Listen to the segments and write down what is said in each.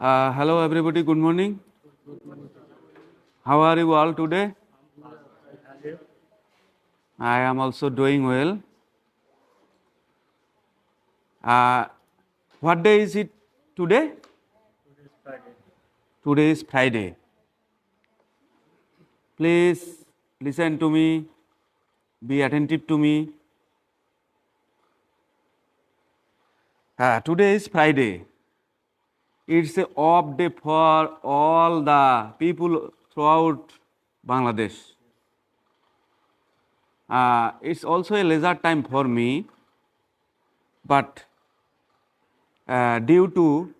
Hello everybody, good morning. How are you all today? I am also doing well. What day is it today? Today is Friday. Please listen to me, be attentive to me. Today is Friday. It's a off day for all the people throughout Bangladesh. It's also a leisure time for me, but due to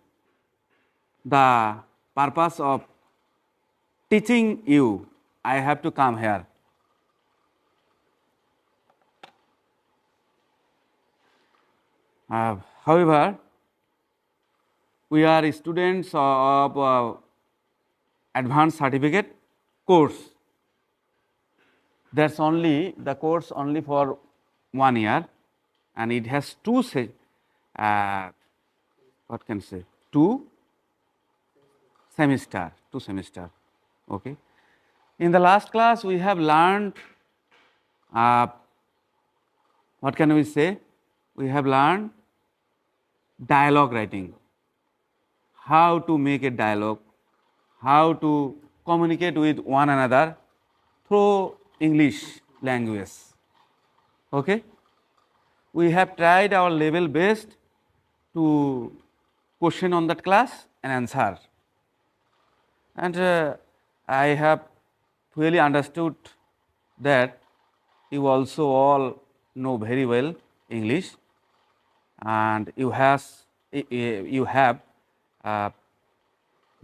the purpose of teaching you, I have to come here. However, we are students of advanced certificate course. That's only the course only for 1 year, and it has two semester. Okay. In the last class, we have learned what can we say? We have learned dialogue writing, how to make a dialogue, how to communicate with one another through English language. Okay? We have tried our level best to question on that class and answer. And I have really understood that you also all know very well English, and you have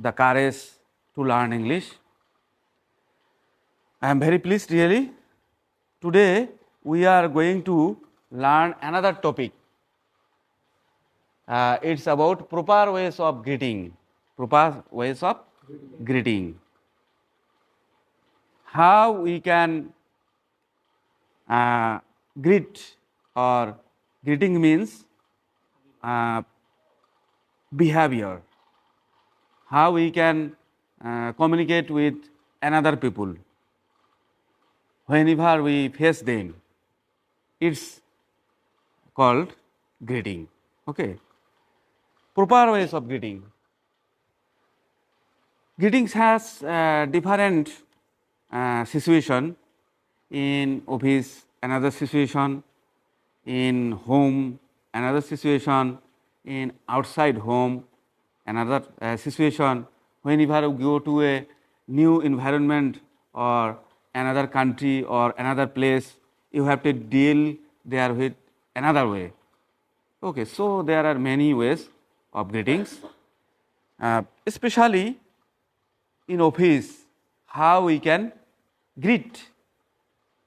the courage to learn English. I am very pleased really. Today we are going to learn another topic. It's about proper ways of greeting. Proper ways of greeting. How we can greet, or greeting means behavior. How we can communicate with another people whenever we face them. It's called greeting. Okay. Proper ways of greeting. Greetings has different situation. In office, another situation. In home, another situation. In outside home, another situation. Whenever we go to a new environment or another country or another place, you have to deal there with another way. Okay, so there are many ways of greetings, especially in office, how we can greet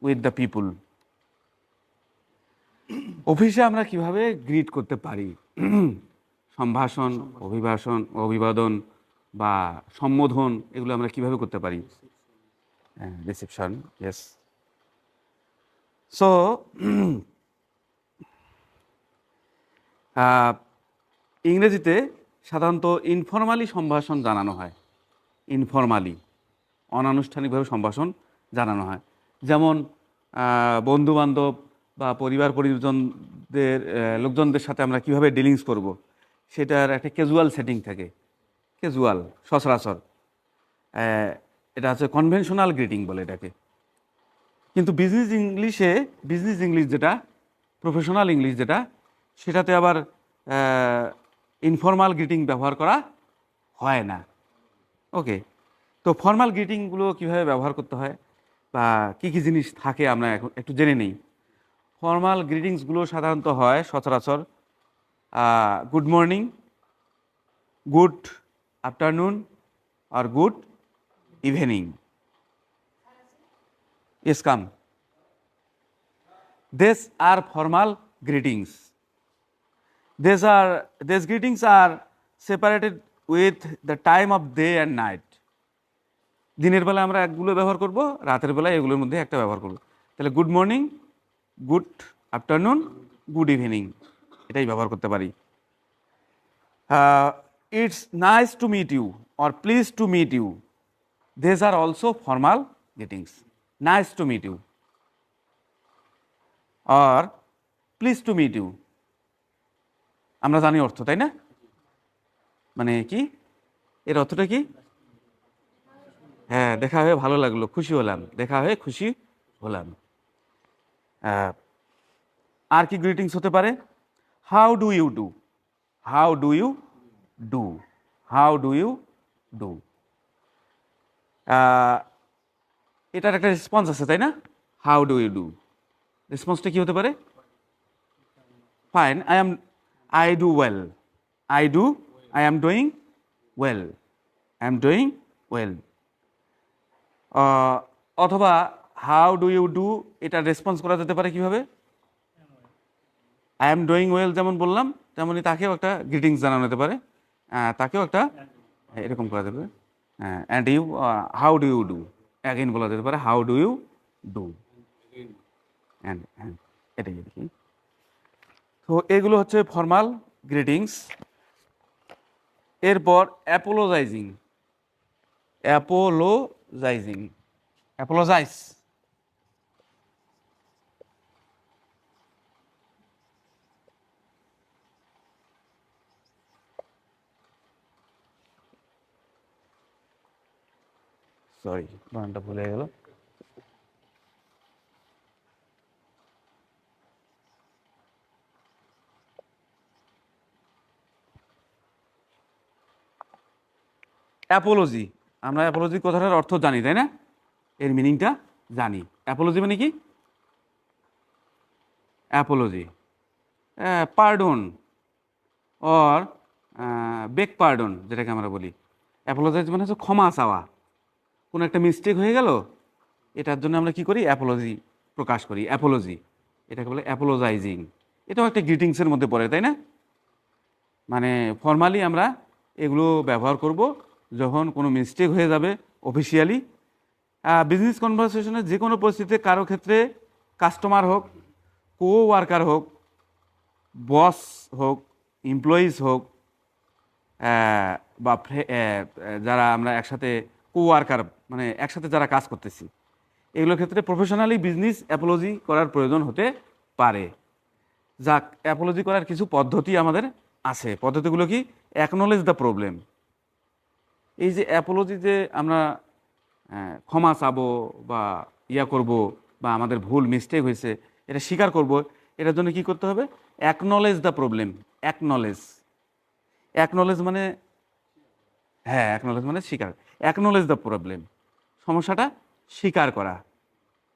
with the people. অফিসে আমরা কিভাবে grit করতে পারি? সম্ভাষণ, অভিবাদন বা সম্বোধন, এগুলো আমরা কিভাবে করতে পারি? Reception, yes. সো ইংরেজিতে সাধারণত ইনফর্মালি সম্ভাষণ জানানো হয়। ইনফর্মালি, অনানুষ্ঠানিকভাবে সম্ভাষণ জানানো হয়। যেমন বন্ধুবান্ধব বা পরিবার পরিজনদের লোকজনদের সাথে আমরা কিভাবে ডিলিংস করব, সেটার একটা ক্যাজুয়াল সেটিং থাকে। ক্যাজুয়াল, সচরাচর, এটা হচ্ছে কনভেনশনাল গ্রিটিং বলে এটাকে। কিন্তু বিজনেস ইংলিশ যেটা, প্রফেশনাল ইংলিশ যেটা, সেটাতে আবার ইনফর্মাল গ্রিটিং ব্যবহার করা হয় না। ওকে, তো ফর্মাল গ্রিটিংগুলো কীভাবে ব্যবহার করতে হয় বা কী কী জিনিস থাকে আমরা এখন একটু জেনে নিই। ফর্মাল গ্রিটিংসগুলো সাধারণত হয় সচরাচর গুড মর্নিং, গুড আফটারনুন আর good evening. Yes, come. These are formal greetings. These greetings are separated with the time of day and night. দিনের বেলা আমরা একগুলো ব্যবহার করব, রাতের বেলায় এগুলোর মধ্যে একটা ব্যবহার করব। তাহলে good morning, good afternoon, good evening, এটাই ব্যবহার করতে পারি। it's nice to meet you or pleased to meet you. These are also formal greetings. Nice to meet you or pleased to meet you. আমরা জানি অর্থ, তাই না? মানে কি এর অর্থটা কি? হ্যাঁ, দেখা হয়ে ভালো লাগলো, খুশি হলাম, দেখা হয়ে খুশি হলাম। আর কি গ্রিটিংস হতে পারে? How do you do, how do you do, how do you do. এটার একটা রেসপন্স আছে, তাই না? হাউ ডু ইউ ডু, রেসপন্সটা কি হতে পারে? Fine, I do well, I am doing well, I am doing well. অথবা হাউ ডু ইউ ডু, এটা রেসপন্স করা যেতে পারে কিভাবে? আই এম ডুইং ওয়েল যেমন বললাম, তেমনি তাকেও একটা গ্রিটিংস জানানো যেতে পারে, তাকেও একটা এরকম করা যেতে পারে। And you, how do you do, again বলা যেতে পারে how do you do, and এটাই আর কি। তো এগুলো হচ্ছে ফর্মাল গ্রিটিংস। এরপর অ্যাপোলোজাইজিং, অ্যাপোলোজাইজ। সরি, বানানটা ভুলে গেল। অ্যাপোলজি, আমরা অ্যাপোলজি কথাটার অর্থ জানি, তাই না? এর মিনিংটা জানি। অ্যাপোলজি মানে কি? Apology, pardon or beg pardon, যেটাকে আমরা বলি। অ্যাপোলোজাইজ মানে হচ্ছে ক্ষমা চাওয়া। কোনো একটা মিস্টেক হয়ে গেল, এটার জন্য আমরা কি করি? অ্যাপোলজি প্রকাশ করি, অ্যাপোলজি, এটাকে বলে অ্যাপোলোজাইজিং। এটাও একটা গ্রিটিংসের মধ্যে পড়ে, তাই না? মানে ফর্মালি আমরা এগুলো ব্যবহার করব যখন কোনো মিস্টেক হয়ে যাবে অফিসিয়ালি। বিজনেস কনভারসেশনে যে কোনো পরিস্থিতিতে কারো ক্ষেত্রে, কাস্টমার হোক, কো ওয়ার্কার হোক, বস হোক, এমপ্লয়িজ হোক, বা যারা আমরা একসাথে কো ওয়ার্কার, মানে একসাথে যারা কাজ করতেছি, এগুলোর ক্ষেত্রে প্রফেশনালি বিজনেস অ্যাপোলজি করার প্রয়োজন হতে পারে। যাক, অ্যাপোলজি করার কিছু পদ্ধতি আমাদের আছে। পদ্ধতিগুলো কি? Acknowledge the problem. এই যে অ্যাপোলজি, যে আমরা ক্ষমা চাবো বা করব, বা আমাদের ভুল মিস্টেক হয়েছে এটা স্বীকার করব, এটার জন্য কি করতে হবে? Acknowledge the problem. অ্যাকনোলেজ মানে, হ্যাঁ, অ্যাকনোলেজ মানে স্বীকার। অ্যাকনোলেজ দ্য প্রবলেম, সমস্যাটা স্বীকার করা,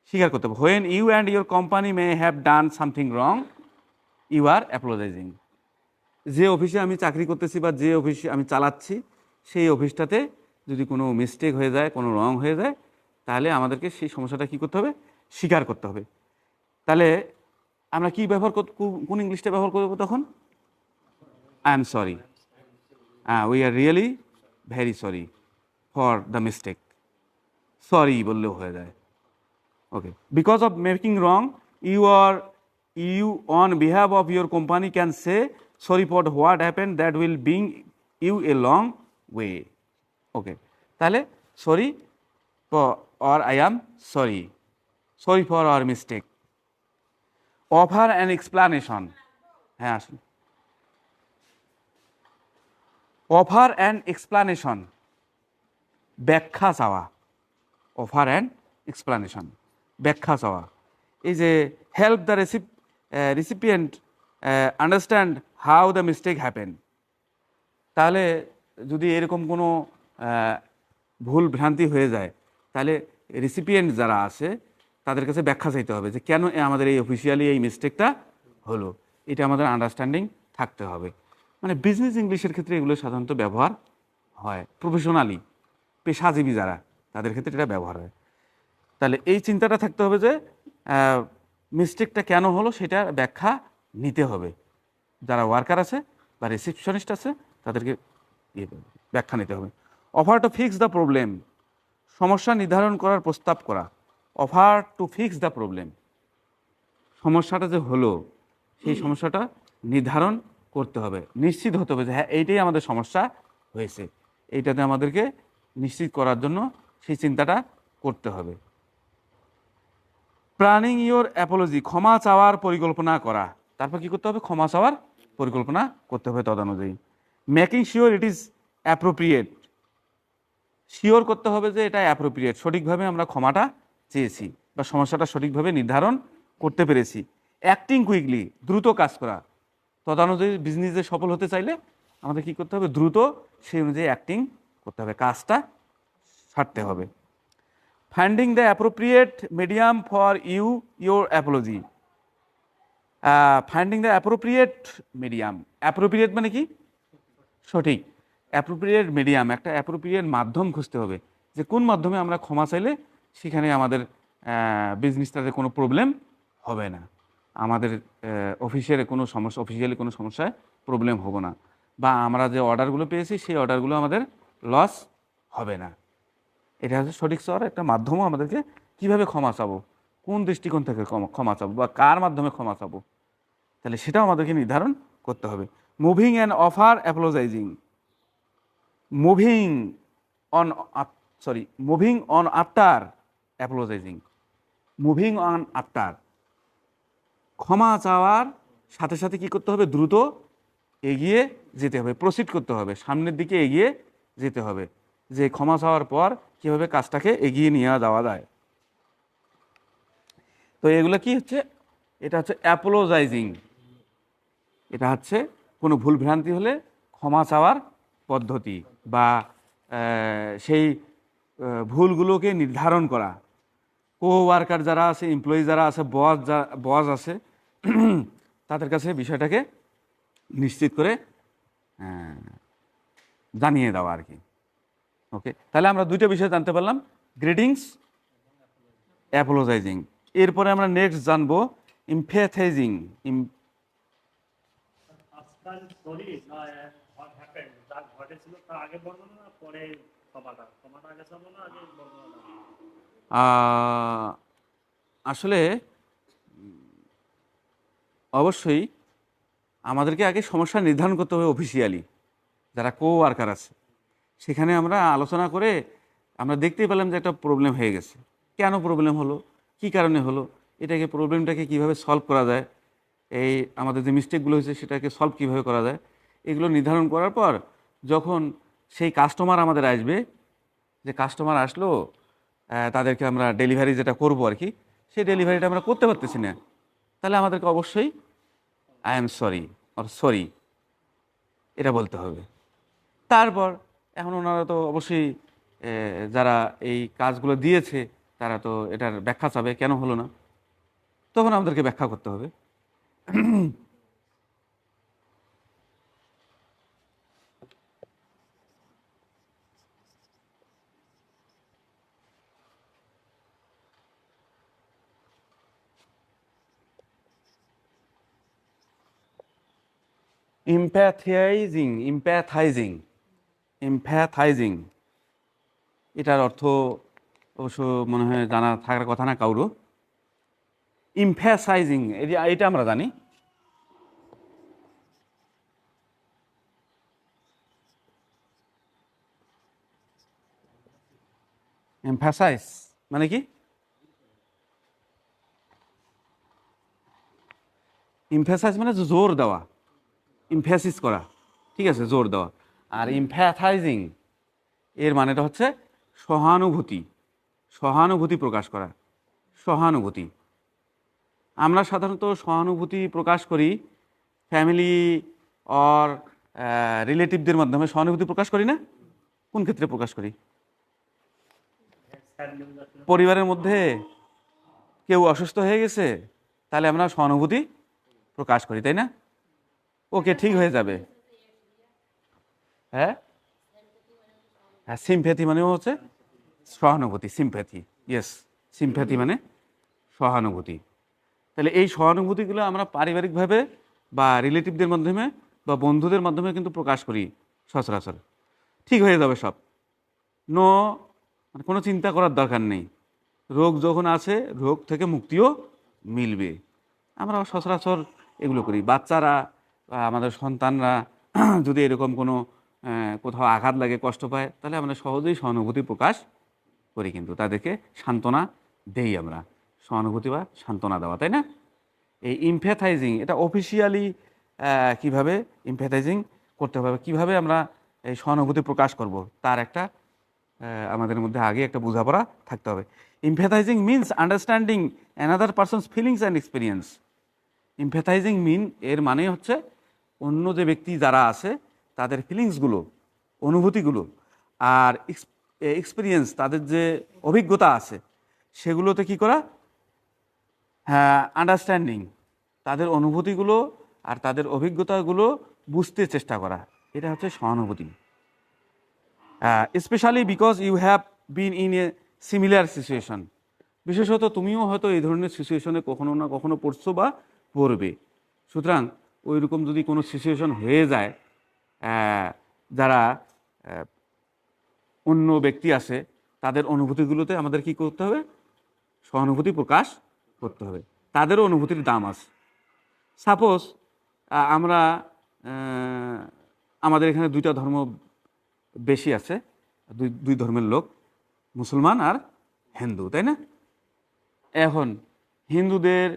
স্বীকার করতে হবে। When you and your company may have done something wrong, you are apologising. যে অফিসে আমি চাকরি করতেছি বা যে অফিসে আমি চালাচ্ছি, সেই অফিসটাতে যদি কোনো মিস্টেক হয়ে যায়, কোনো রং হয়ে যায়, তাহলে আমাদেরকে সেই সমস্যাটা কী করতে হবে? স্বীকার করতে হবে। তাহলে আমরা কি ব্যবহার কোন ইংলিশটা ব্যবহার করবো তখন? I am sorry, we are really very sorry for the mistake. Sorry বললেও হয়ে যায়। Okay, because of making wrong, you on behalf of your company can say sorry for what happened, that will bring you a long way. Okay, তাহলে sorry for, or I am sorry for our mistake. Offer an explanation. হ্যাঁ, আসুন। Offer and explanation, ব্যাখ্যা চাওয়া। Offer and explanation, ব্যাখ্যা চাওয়া। এই যে help the recipient understand how the mistake happen. তাহলে যদি এরকম কোনো ভুল ভ্রান্তি হয়ে যায়, তাহলে রিসিপিয়েন্ট যারা আছে তাদের কাছে ব্যাখ্যা চাইতে হবে যে কেন আমাদের এই অফিসিয়ালি এই মিস্টেকটা হলো, এটা আমাদের আন্ডারস্ট্যান্ডিং থাকতে হবে। মানে বিজনেস ইংলিশের ক্ষেত্রে এগুলো সাধারণত ব্যবহার হয়, প্রফেশনালি পেশাজীবী যারা, তাদের ক্ষেত্রে এটা ব্যবহার হয়। তাহলে এই চিন্তাটা থাকতে হবে যে মিস্টেকটা কেন হলো সেটা ব্যাখ্যা নিতে হবে। যারা ওয়ার্কার আছে বা রিসেপশনিস্ট আছে তাদেরকে ব্যাখ্যা নিতে হবে। Offer to fix the problem, সমস্যা নির্ধারণ করার প্রস্তাব করা। Offer to fix the problem, সমস্যাটা যে হলো সেই সমস্যাটা নির্ধারণ করতে হবে, নিশ্চিত হতে হবে যে হ্যাঁ এইটাই আমাদের সমস্যা, হয়েছে, এইটাতে আমাদেরকে নিশ্চিত করার জন্য সেই চিন্তাটা করতে হবে। প্ল্যানিং ইওর অ্যাপোলজি, ক্ষমা চাওয়ার পরিকল্পনা করা। তারপর কি করতে হবে? ক্ষমা চাওয়ার পরিকল্পনা করতে হবে তদনুযায়ী। Making sure it is appropriate, sure করতে হবে যে এটা অ্যাপ্রোপ্রিয়েট, সঠিকভাবে আমরা ক্ষমাটা চেয়েছি বা সমস্যাটা সঠিকভাবে নির্ধারণ করতে পেরেছি। অ্যাক্টিং কুইকলি, দ্রুত কাজ করা। তদনুযায়ী বিজনেসে সফল হতে চাইলে আমাদের কি করতে হবে? দ্রুত সেই অনুযায়ী অ্যাক্টিং করতে হবে, কাজটা সারতে হবে। Finding the appropriate medium for your Apology. Finding the appropriate medium, appropriate মানে কি? সঠিক। অ্যাপ্রোপ্রিয়েট মিডিয়াম, একটা অ্যাপ্রোপ্রিয়েট মাধ্যম খুঁজতে হবে যে কোন মাধ্যমে আমরা ক্ষমা চাইলে সেখানে আমাদের বিজনেসটাতে কোনো প্রবলেম হবে না, আমাদের অফিসের কোনো সমস্যা, অফিসিয়ালি কোনো সমস্যায় প্রবলেম হবে না, বা আমরা যে অর্ডারগুলো পেয়েছি সেই অর্ডারগুলো আমাদের লস হবে না। এটা হচ্ছে সঠিক চাওয়ার একটা মাধ্যমও। আমাদেরকে কিভাবে ক্ষমা চাবো, কোন দৃষ্টিকোণ থেকে ক্ষমা চাবো বা কার মাধ্যমে ক্ষমা চাবো, তাহলে সেটাও আমাদেরকে নির্ধারণ করতে হবে। Moving and offer apologising, moving on moving on after apologising. Moving on after, ক্ষমা চাওয়ার সাথে সাথে কি করতে হবে? দ্রুত এগিয়ে যেতে হবে, প্রসিড করতে হবে, সামনের দিকে এগিয়ে যেতে হবে, যে ক্ষমা চাওয়ার পর কীভাবে কাজটাকে এগিয়ে নিয়ে যাওয়া যায়। তো এগুলো কি হচ্ছে? এটা হচ্ছে অ্যাপোলোজাইজিং, এটা হচ্ছে কোনো ভুলভ্রান্তি হলে ক্ষমা চাওয়ার পদ্ধতি বা সেই ভুলগুলোকে নির্ধারণ করা। কো ওয়ার্কার যারা আছে, এমপ্লয়ি যারা আছে, বস আছে, তাদের কাছে বিষয়টাকে নিশ্চিত করে জানিয়ে দেওয়া আর কি। ওকে, তাহলে আমরা দুইটা বিষয় জানতে পারলাম, গ্রিটিংস, অ্যাপোলোজাইজিং। এরপরে আমরা নেক্সট জানবো ইমফ্যাথাইজিং। আসলে অবশ্যই আমাদেরকে আগে সমস্যা নির্ধারণ করতে হবে। অফিসিয়ালি যারা কো ওয়ার্কার আছে সেখানে আমরা আলোচনা করে আমরা দেখতেই পেলাম যে একটা প্রবলেম হয়ে গেছে। কেন প্রবলেম হলো, কি কারণে হলো, এটাকে প্রবলেমটাকে কিভাবে সলভ করা যায়, এই আমাদের যে মিস্টেকগুলো হয়েছে সেটাকে সলভ কিভাবে করা যায়, এগুলো নির্ধারণ করার পর যখন সেই কাস্টমার আমাদের আসবে, যে কাস্টমার আসলো, তাদেরকে আমরা ডেলিভারি যেটা করবো আর কি, সেই ডেলিভারিটা আমরা করতে পারতেছি না, তাহলে আমাদেরকে অবশ্যই I am sorry or sorry এটা বলতে হবে। তারপর এখন ওনারা তো অবশ্যই যারা এই কাজগুলো দিয়েছে তারা তো এটার ব্যাখ্যা চাবে, কেন হলো না, তখন আমাদেরকে ব্যাখ্যা করতে হবে। ইমপ্যাথাইজিং, এটার অর্থ অবশ্য মনে হয় জানা থাকার কথা না কারো। ইমফ্যাসাইজিং এটা আমরা জানি, এমফ্যাসাইজ মানে কি? ইমফ্যাসাইজ মানে জোর দেওয়া, ইমফ্যাসিস করা, ঠিক আছে, জোর দেওয়া। আর ইমফ্যাথাইজিং এর মানেটা হচ্ছে সহানুভূতি, সহানুভূতি প্রকাশ করা, সহানুভূতি। আমরা সাধারণত সহানুভূতি প্রকাশ করি ফ্যামিলি অর রিলেটিভদের মাধ্যমে। সহানুভূতি প্রকাশ করি না? কোন ক্ষেত্রে প্রকাশ করি? পরিবারের মধ্যে কেউ অসুস্থ হয়ে গেছে, তাহলে আমরা সহানুভূতি প্রকাশ করি, তাই না? ওকে, ঠিক হয়ে যাবে। হ্যাঁ হ্যাঁ, সিম্প্যাথি মানেও হচ্ছে সহানুভূতি, সিম্প্যাথি, ইয়েস, সিম্প্যাথি মানে সহানুভূতি। তাহলে এই সহানুভূতিগুলো আমরা পারিবারিকভাবে বা রিলেটিভদের মাধ্যমে বা বন্ধুদের মাধ্যমে কিন্তু প্রকাশ করি সচরাচর। ঠিক হয়ে যাবে সব, নো, মানে কোনো চিন্তা করার দরকার নেই। রোগ যখন আছে, রোগ থেকে মুক্তিও মিলবে। আমরা সচরাচর এগুলো করি। বাচ্চারা বা আমাদের সন্তানরা যদি এরকম কোনো কোথাও আঘাত লাগে, কষ্ট পায়, তাহলে আমরা সহজেই সহানুভূতি প্রকাশ করি, কিন্তু তাদেরকে সান্ত্বনা দেই আমরা। সহানুভূতি বা সান্ত্বনা দেওয়া, তাই না? এই ইমপ্যাথাইজিং, এটা অফিসিয়ালি কিভাবে ইমপ্যাথাইজিং করতে হবে, কিভাবে আমরা এই সহানুভূতি প্রকাশ করব, তার একটা আমাদের মধ্যে আগে একটা বোঝাপড়া থাকতে হবে। Empathising means understanding another person's feelings and experience. Empathising এর মানে হচ্ছে অন্য যে ব্যক্তি যারা আছে তাদের ফিলিংসগুলো, অনুভূতিগুলো আর এক্সপিরিয়েন্স, তাদের যে অভিজ্ঞতা আছে সেগুলোতে কি করা, হ্যাঁ, আন্ডারস্ট্যান্ডিং, তাদের অনুভূতিগুলো আর তাদের অভিজ্ঞতাগুলো বুঝতে চেষ্টা করা, এটা হচ্ছে সহানুভূতি। Specially because you have been in a similar situation. বিশেষত তুমিও হয়তো এই ধরনের সিচুয়েশনে কখনো না কখনো পড়ছো বা পড়বে। সুতরাং ওই রকম যদি কোনো সিচুয়েশন হয়ে যায়, যারা অন্য ব্যক্তি আছে তাদের অনুভূতিগুলোতে আমাদের কি করতে হবে, সহানুভূতি প্রকাশ করতে হবে। তাদেরও অনুভূতির দাম আছে। সাপোজ আমরা আমাদের এখানে দুইটা ধর্ম বেশি আছে, দুই ধর্মের লোক, মুসলমান আর হিন্দু, তাই না? এখন হিন্দুদের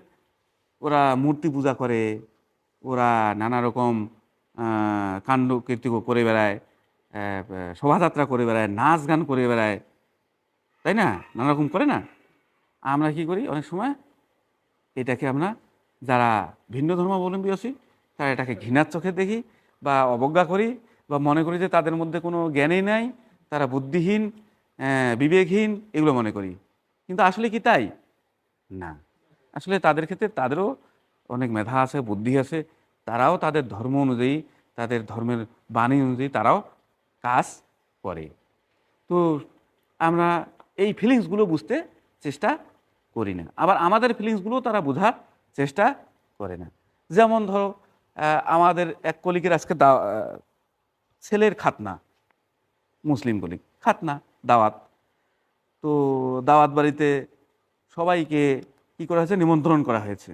ওরা মূর্তি পূজা করে, ওরা নানা রকম কাণ্ড কীর্তি করে বেড়ায়, শোভাযাত্রা করে বেড়ায়, নাচ গান করে বেড়ায়, তাই না? নানা রকম করে না? আমরা কি করি অনেক সময়, এটাকে আমরা যারা ভিন্ন ধর্মাবলম্বী আছি তারা এটাকে ঘৃণার চোখে দেখি বা অবজ্ঞা করি বা মনে করি যে তাদের মধ্যে কোনো জ্ঞানই নাই, তারা বুদ্ধিহীন, বিবেকহীন, এগুলো মনে করি। কিন্তু আসলে কি তাই না? আসলে তাদের ক্ষেত্রে তাদেরও অনেক মেধা আছে, বুদ্ধি আছে, তারাও তাদের ধর্ম অনুযায়ী, তাদের ধর্মের বাণী অনুযায়ী তারাও কাজ করে। তো আমরা এই ফিলিংসগুলো বুঝতে চেষ্টা করি না, আবার আমাদের ফিলিংসগুলো তারা বোঝার চেষ্টা করে না। যেমন ধরো আমাদের এক কলিগের আজকে ছেলের খাতনা, মুসলিম কলিগ, খাতনা, দাওয়াত। তো দাওয়াত বাড়িতে সবাইকে কি করা হয়েছে, নিমন্ত্রণ করা হয়েছে।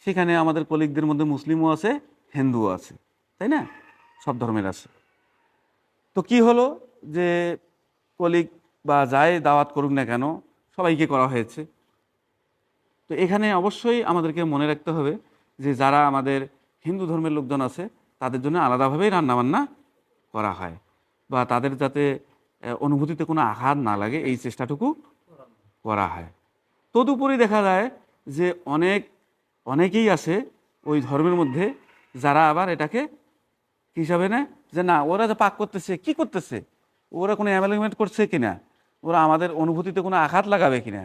সেখানে আমাদের কলিগদের মধ্যে মুসলিমও আছে, হিন্দুও আছে, তাই না? সব ধর্মের আছে। তো কি হলো যে কলিগ বা যাই দাওয়াত করুক না কেন, সবাইকে করা হয়েছে। তো এখানে অবশ্যই আমাদেরকে মনে রাখতে হবে যে যারা আমাদের হিন্দু ধর্মের লোকজন আছে তাদের জন্য আলাদাভাবেই রান্নাবান্না করা হয়, বা তাদের যাতে অনুভূতিতে কোনো আঘাত না লাগে এই চেষ্টাটুকু করা হয়। তদুপরি দেখা যায় যে অনেকেই আছে ওই ধর্মের মধ্যে যারা আবার এটাকে কী হিসাবে নেয় যে না, ওরা যে পাক করতেছে, কি করতেছে, ওরা কোনো অ্যামেলমেন্ট করছে কিনা, ওরা আমাদের অনুভূতিতে কোনো আঘাত লাগাবে কিনা।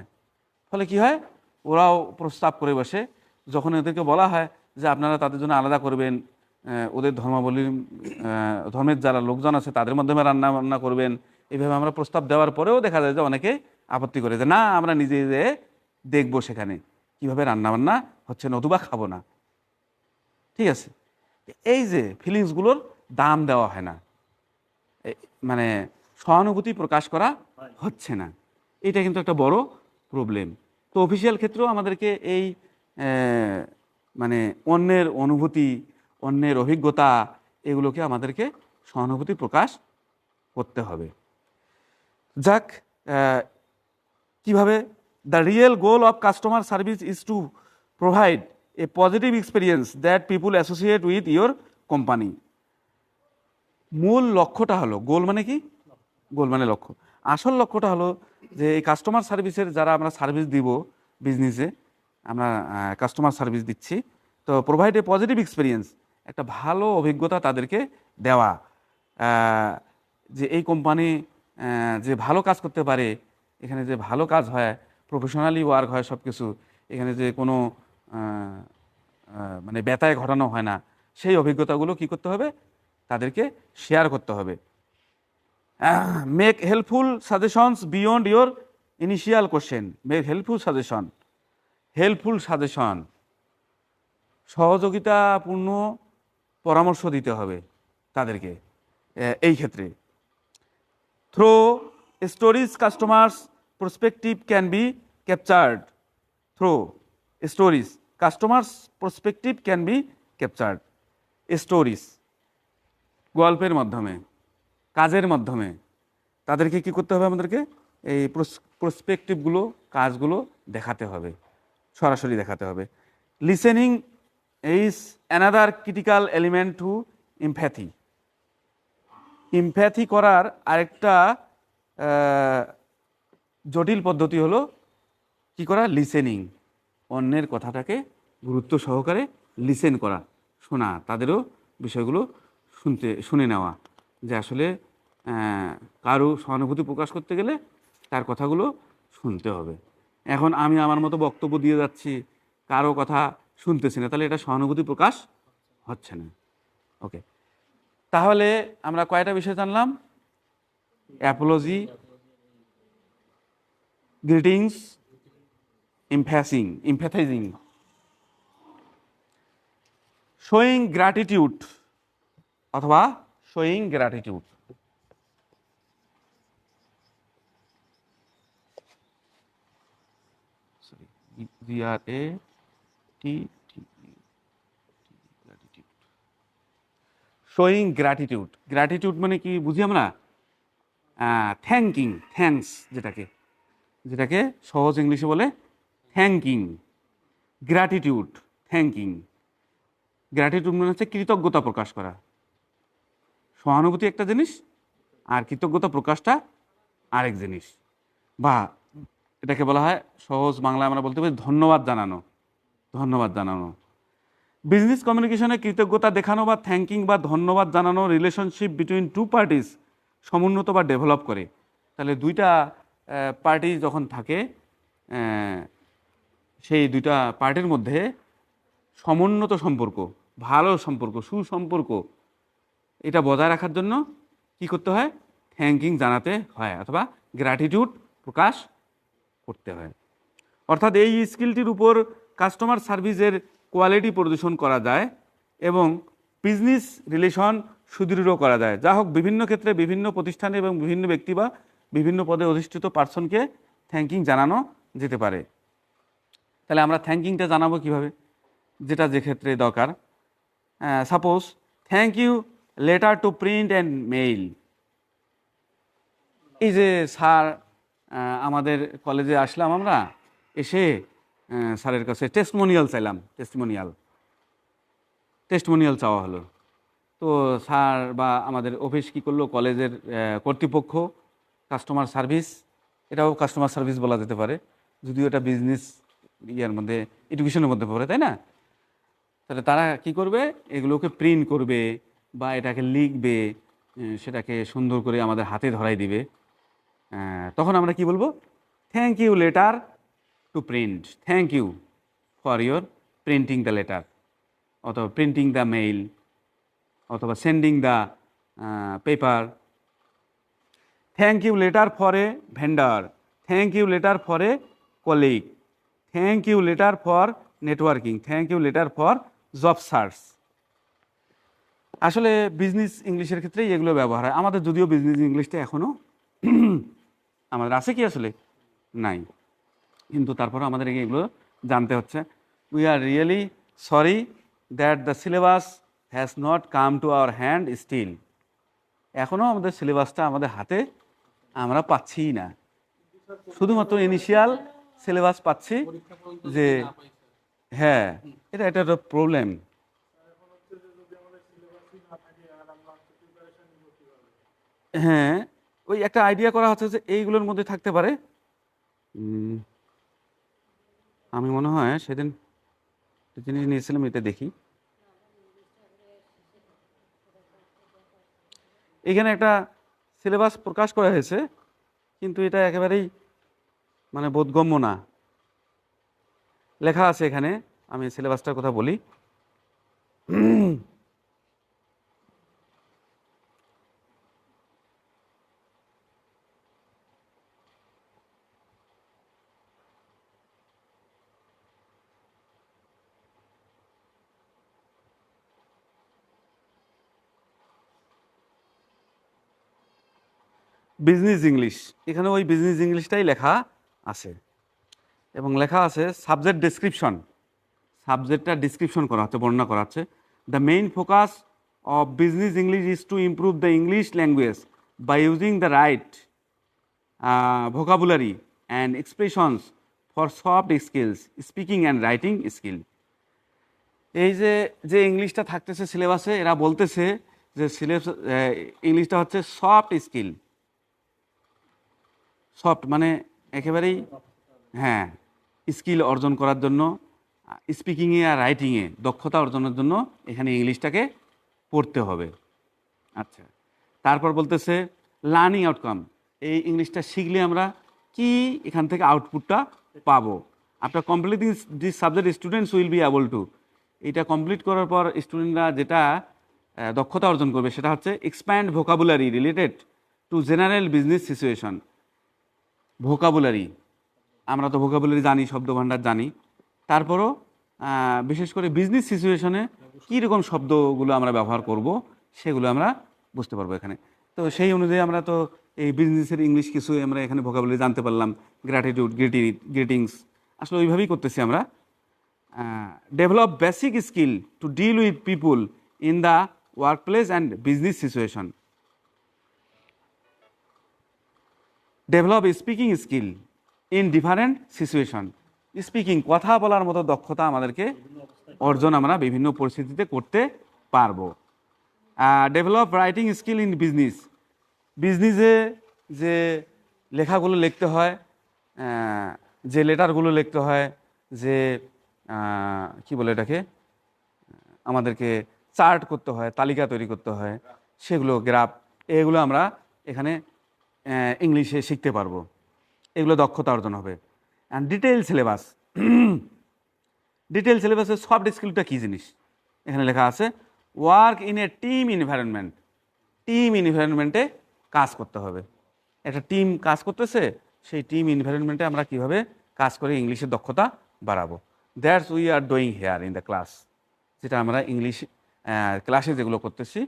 ফলে কি হয়, ওরাও প্রস্তাব করে বসে। যখন এদেরকে বলা হয় যে আপনারা তাদের জন্য আলাদা করবেন, ওদের ধর্মাবলী ধর্মের যারা লোকজন আছে তাদের মাধ্যমে রান্না বান্না করবেন, এইভাবে আমরা প্রস্তাব দেওয়ার পরেও দেখা যায় যে অনেকে আপত্তি করে যে না, আমরা নিজে দেখবো সেখানে কীভাবে রান্নাবান্না হচ্ছে, নতুবা খাবো না। ঠিক আছে, এই যে ফিলিংসগুলোর দাম দেওয়া হয় না, মানে সহানুভূতি প্রকাশ করা হচ্ছে না, এটা কিন্তু একটা বড় প্রবলেম। তো অফিসিয়াল ক্ষেত্রেও আমাদেরকে এই মানে অন্যের অনুভূতি, অন্যের অভিজ্ঞতা, এগুলোকে আমাদেরকে সহানুভূতি প্রকাশ করতে হবে। যাক, কিভাবে, the real goal of customer service is to provide a positive experience that people associate with your company. মূল লক্ষ্যটা হলো, গোল মানে কি, গোল মানে লক্ষ্য, আসল লক্ষ্যটা হলো যে এই কাস্টমার সার্ভিসের যারা আমরা সার্ভিস দিব বিজনেসে, আমরা কাস্টমার সার্ভিস দিচ্ছি, তো প্রোভাইড এ পজিটিভ এক্সপিরিয়েন্স, একটা ভালো অভিজ্ঞতা তাদেরকে দেওয়া, যে এই কোম্পানি যে ভালো কাজ করতে পারে, এখানে যে ভালো কাজ হয়, প্রফেশনালি ওয়ার্ক হয় সব কিছু, এখানে যে কোনো মানে ব্যথায় ঘটানো হয় না, সেই অভিজ্ঞতাগুলো কি করতে হবে, তাদেরকে শেয়ার করতে হবে। Make helpful suggestions beyond your initial question. Make helpful suggestion, helpful suggestion, সহযোগিতাপূর্ণ পরামর্শ দিতে হবে তাদেরকে এই ক্ষেত্রে। Through stories customers prospective can be captured. Through stories customers prospective can be captured. Stories গল্পের মাধ্যমে, কাজের মাধ্যমে তাদেরকে কি করতে হবে, আমাদেরকে এই প্রসপেক্টিভগুলো, কাজগুলো দেখাতে হবে, সরাসরি দেখাতে হবে। Listening is another critical element to empathy. Empathy করার আরেকটা জটিল পদ্ধতি হলো কি করা, লিসেনিং। অন্যের কথাটাকে গুরুত্ব সহকারে লিসেন করা, শোনা, তাদেরও বিষয়গুলো শুনে নেওয়া, যে আসলে কারো সহানুভূতি প্রকাশ করতে গেলে তার কথাগুলো শুনতে হবে। এখন আমি আমার মতো বক্তব্য দিয়ে যাচ্ছি, কারো কথা শুনতেছি না, তাহলে এটা সহানুভূতি প্রকাশ হচ্ছে না। ওকে, তাহলে আমরা কয়টা বিষয় জানলাম? অ্যাপোলজি, গ্রিটিংস, এমপ্যাথাইজিং, শোয়িং গ্র্যাটিটিউড অথবা showing gratitude. Showing gratitude. Gratitude মানে কি বুঝি আমরা? থ্যাঙ্কস, যেটাকে সহজ ইংলিশে বলে থ্যাঙ্কিং। Gratitude, thanking. গ্র্যাটিটিউড মানে হচ্ছে কৃতজ্ঞতা প্রকাশ করা। সহানুভূতি একটা জিনিস, আর কৃতজ্ঞতা প্রকাশটা আরেক জিনিস, বা এটাকে বলা হয় সহজ বাংলায় আমরা বলতে পারি ধন্যবাদ জানানো। বিজনেস কমিউনিকেশনে কৃতজ্ঞতা দেখানো বা থ্যাঙ্কিং বা ধন্যবাদ জানানো রিলেশনশিপ বিটুইন টু পার্টিস সমুন্নত বা ডেভেলপ করে। তাহলে দুইটা পার্টি যখন থাকে, সেই দুইটা পার্টির মধ্যে সমুন্নত সম্পর্ক, ভালো সম্পর্ক, সুসম্পর্ক, এটা বজায় রাখার জন্য কি করতে হয়? থ্যাঙ্কিং জানাতে হয় অথবা গ্র্যাটিটিউড প্রকাশ করতে হয়। অর্থাৎ এই স্কিলটির উপর কাস্টমার সার্ভিসের কোয়ালিটি প্রদর্শন করা যায় এবং বিজনেস রিলেশন সুদৃঢ় করা যায়। যা হোক, বিভিন্ন ক্ষেত্রে বিভিন্ন প্রতিষ্ঠানে এবং বিভিন্ন ব্যক্তি বা বিভিন্ন পদে অধিষ্ঠিত পার্সনকে থ্যাঙ্কিং জানানো যেতে পারে। তাহলে আমরা থ্যাঙ্কিংটা জানাবো কিভাবে? যেটা যে ক্ষেত্রে দরকার। Suppose, thank you letter to print and mail. এই যে স্যার, আমাদের কলেজে আসলাম আমরা, এসে স্যারের কাছে টেস্টমোনিয়াল চাইলাম, টেস্টমোনিয়াল চাওয়া হলো। তো স্যার বা আমাদের অফিস কী করলো, কলেজের কর্তৃপক্ষ, কাস্টমার সার্ভিস, এটাও কাস্টমার সার্ভিস বলা যেতে পারে, যদিও এটা বিজনেস ইয়ার মধ্যে, এডুকেশনের মধ্যে পড়ে, তাই না? তাহলে তারা কি করবে, এগুলোকে প্রিন্ট করবে বা এটাকে লিখবে, সেটাকে সুন্দর করে আমাদের হাতে ধরাই দিবে। তখন আমরা কি বলবো? Thank you letter to print, thank you for your printing the letter, অথবা প্রিন্টিং দ্য মেইল, অথবা sending the paper. Thank you letter for a vendor, thank you letter for a colleague, thank you letter for networking, thank you letter for job search. আসলে business ইংলিশের ক্ষেত্রেই এগুলো ব্যবহার হয় আমাদের, যদিও বিজনেস ইংলিশটা এখনও আমাদের আছে কি আসলে নাই, কিন্তু তারপরে আমাদের এগুলো জানতে হচ্ছে। We are really sorry that the syllabus has not come to our hand still. এখনও আমাদের সিলেবাসটা আমাদের হাতে আমরা পাচ্ছি না, শুধুমাত্র ইনিশিয়াল সিলেবাস পাচ্ছি। যে হ্যাঁ, এটা একটা প্রবলেম। হ্যাঁ, ওই একটা আইডিয়া করা হচ্ছে যে এইগুলোর মধ্যে থাকতে পারে। আমি মনে হয় সেদিন জিনিস নিয়েছিলাম, এটা দেখি। এখানে একটা সিলেবাস প্রকাশ করা হয়েছে, কিন্তু এটা একেবারেই মানে বোধগম্য না। লেখা আছে এখানে, আমি সিলেবাসটার কথা বলি। বিজনেস ইংলিশ, এখানে ওই বিজনেস ইংলিশটাই লেখা আছে, এবং লেখা আছে সাবজেক্ট ডেসক্রিপশন, সাবজেক্টটা ডিসক্রিপশন করা হচ্ছে, বর্ণনা করা হচ্ছে। The main focus of business English is to improve the English language by using the right vocabulary and expressions for soft skills, speaking and writing skill. এই যে যে ইংলিশটা থাকতেছে সিলেবাসে, এরা বলতেছে যে সিলেবাস ইংলিশটা হচ্ছে সফট স্কিল। সফট মানে একেবারেই, হ্যাঁ, স্কিল অর্জন করার জন্য, স্পিকিংয়ে আর রাইটিংয়ে দক্ষতা অর্জনের জন্য এখানে ইংলিশটাকে পড়তে হবে। আচ্ছা, তারপর বলতেছে লার্নিং আউটকাম, এই ইংলিশটা শিখলে আমরা কি এখান থেকে আউটপুটটা পাবো। After completing this subject students will be able to, এটা কমপ্লিট করার পর স্টুডেন্টরা যেটা দক্ষতা অর্জন করবে সেটা হচ্ছে expand vocabulary related to general business situation. Vocabulary, আমরা তো ভোকাবুলারি জানি, শব্দভাণ্ডার জানি, তারপরও বিশেষ করে বিজনেস সিচুয়েশনে কীরকম শব্দগুলো আমরা ব্যবহার করব সেগুলো আমরা বুঝতে পারবো এখানে। তো সেই অনুযায়ী আমরা তো এই বিজনেসের ইংলিশ কিছু আমরা এখানে ভোকাবুলারি জানতে পারলাম, গ্র্যাটিটিউড, গ্রিটিংস, আসলে ওইভাবেই করতেছি আমরা। Develop basic skill to deal with people in the work place and business situation. Develop speaking skill in different situation. Speaking, কথা বলার মতো দক্ষতা আমাদেরকে অর্জন আমরা বিভিন্ন পরিস্থিতিতে করতে পারবো। Develop writing skill in business, বিজনেসে যে লেখাগুলো লিখতে হয়, যে লেটারগুলো লিখতে হয়, যে কি বলে এটাকে, আমাদেরকে চার্ট করতে হয়, তালিকা তৈরি করতে হয়, সেগুলো গ্রাফ, এগুলো আমরা এখানে ইংলিশে শিখতে পারবো, এগুলো দক্ষতা অর্জন হবে। অ্যান্ড ডিটেল সিলেবাস, ডিটেল সিলেবাসের সফট স্কিলটা কী জিনিস এখানে লেখা আছে, work in a team environment, team এনভায়রনমেন্টে কাজ করতে হবে। একটা টিম কাজ করতেছে, সেই টিম এনভায়রনমেন্টে আমরা কীভাবে কাজ করে ইংলিশের দক্ষতা বাড়াবো। That's we are doing here in the class, যেটা আমরা ইংলিশ ক্লাসে যেগুলো করতেছি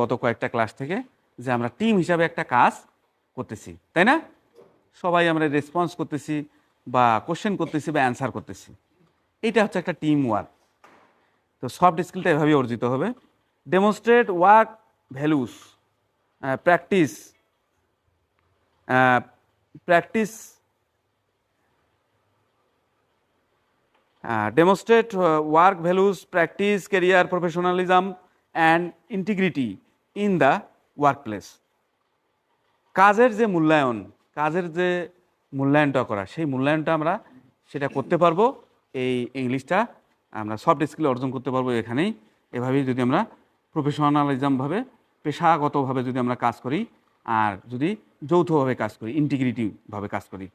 গত কয়েকটা ক্লাস থেকে, যে আমরা টিম হিসাবে একটা কাজ করতেছি, তাই না? সবাই আমরা রেসপন্স করতেছি বা কোশ্চেন করতেছি বা অ্যান্সার করতেছি, এইটা হচ্ছে একটা টিম ওয়ার্ক। তো সফট স্কিলটা এভাবেই অর্জিত হবে। Demonstrate work values, practice demonstrate work values, practice career professionalism and integrity in the workplace. কাজের যে মূল্যায়ন, কাজের যে মূল্যায়নটা করা, সেই মূল্যায়নটা আমরা সেটা করতে পারবো, এই ইংলিশটা আমরা সফট স্কিল অর্জন করতে পারবো এখানেই। এভাবেই যদি আমরা প্রফেশনালিজমভাবে, পেশাগতভাবে যদি আমরা কাজ করি, আর যদি যৌথভাবে কাজ করি, ইন্টিগ্রিটিভাবে কাজ করি।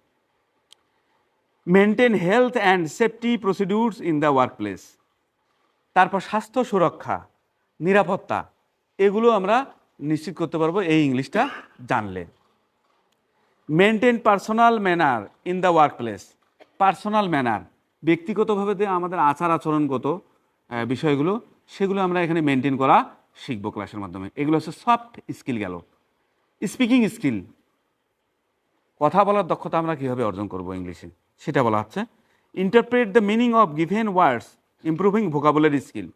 Maintain health and safety procedures in the workplace, তারপর স্বাস্থ্য সুরক্ষা, নিরাপত্তা, এগুলো আমরা নিশ্চিত করতে পারবো এই ইংলিশটা জানলে। Maintain personal manner in the workplace, personal manner, ব্যক্তিগতভাবে যে আমাদের আচার আচরণগত বিষয়গুলো, সেগুলো আমরা এখানে মেনটেন করা শিখবো ক্লাসের মাধ্যমে। এগুলো হচ্ছে সফট স্কিল গেল। স্পিকিং স্কিল, কথা বলার দক্ষতা আমরা কীভাবে অর্জন করব ইংলিশে, সেটা বলা হচ্ছে। Interpret the meaning of given words, improving vocabulary skill.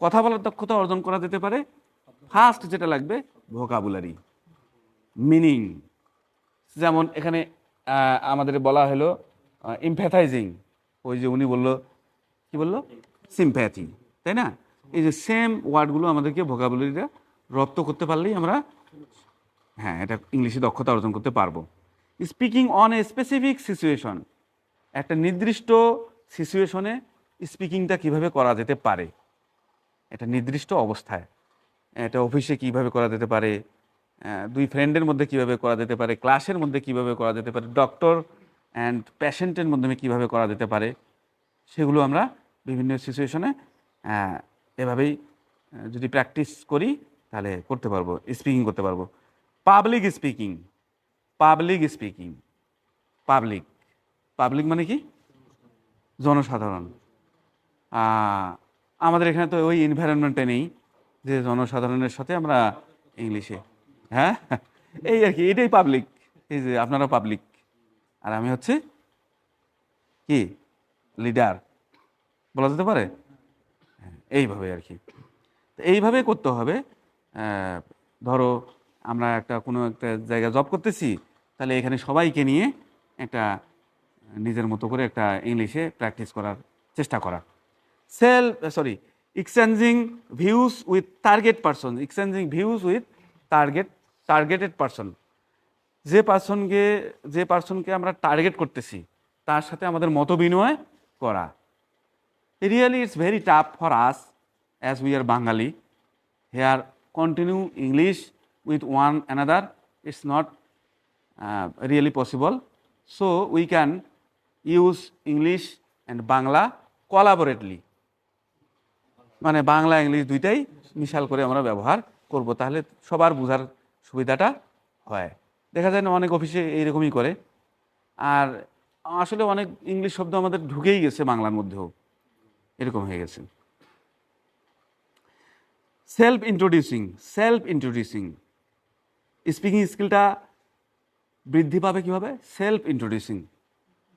কথা বলার দক্ষতা অর্জন করা যেতে পারে, ফার্স্ট যেটা লাগবে ভোকাবুলারি, মিনিং। যেমন এখানে আমাদের বলা হলো এমপ্যাথাইজিং, ওই যে উনি বললো, কি বললো, সিম্প্যাথি, তাই না? এই যে সেম ওয়ার্ডগুলো আমাদেরকে ভোকাবুলারিটা রপ্ত করতে পারলেই আমরা, হ্যাঁ, এটা ইংলিশে দক্ষতা অর্জন করতে পারবো। Speaking on a specific situation, একটা নির্দিষ্ট সিচুয়েশনে স্পিকিংটা কিভাবে করা যেতে পারে, এটা নির্দিষ্ট অবস্থায়, এটা অফিসে কিভাবে করা যেতে পারে, দুই ফ্রেন্ডের মধ্যে কিভাবে করা যেতে পারে, ক্লাসের মধ্যে কিভাবে করা যেতে পারে, ডক্টর অ্যান্ড পেশেন্টের মাধ্যমে কিভাবে করা যেতে পারে, সেগুলো আমরা বিভিন্ন সিচুয়েশনে এভাবেই যদি প্র্যাকটিস করি তাহলে করতে পারবো, স্পিকিং করতে পারবো। Public speaking, public speaking, public, public মানে কি, জনসাধারণ। আমাদের এখানে তো ওই এনভায়রনমেন্টে নেই যে জনসাধারণের সাথে আমরা ইংলিশে, হ্যাঁ, এই আর কি, এটাই পাবলিক। এই যে আপনারা পাবলিক, আর আমি হচ্ছে কি, লিডার বলা যেতে পারে, এইভাবে আর কি। এইভাবে করতে হবে। ধরো আমরা কোনো একটা জায়গায় জব করতেছি, তাহলে এখানে সবাইকে নিয়ে একটা নিজের মতো করে একটা ইংলিশে প্র্যাকটিস করার চেষ্টা করা। Exchanging views with target person, targeted person. যে পার্সনকে আমরা টার্গেট করতেছি তার সাথে আমাদের মত বিনিময় করা। Really it's very tough for us as we are Bangali. Here continue English with one another, it's not really possible. So we can use English and Bangla collaboratively, মানে বাংলা ইংলিশ দুইটাই মিশাল করে আমরা ব্যবহার করব, তাহলে সবার বোঝার সুবিধাটা হয়। দেখা যায় না অনেক অফিসে এইরকমই করে। আর আসলে অনেক ইংলিশ শব্দ আমাদের ঢুকেই গেছে বাংলার মধ্যেও, এরকম হয়ে গেছে। সেলফ ইন্ট্রোডিউসিং স্পিকিং স্কিলটা বৃদ্ধি পাবে কীভাবে? সেলফ ইন্ট্রোডিউসিং,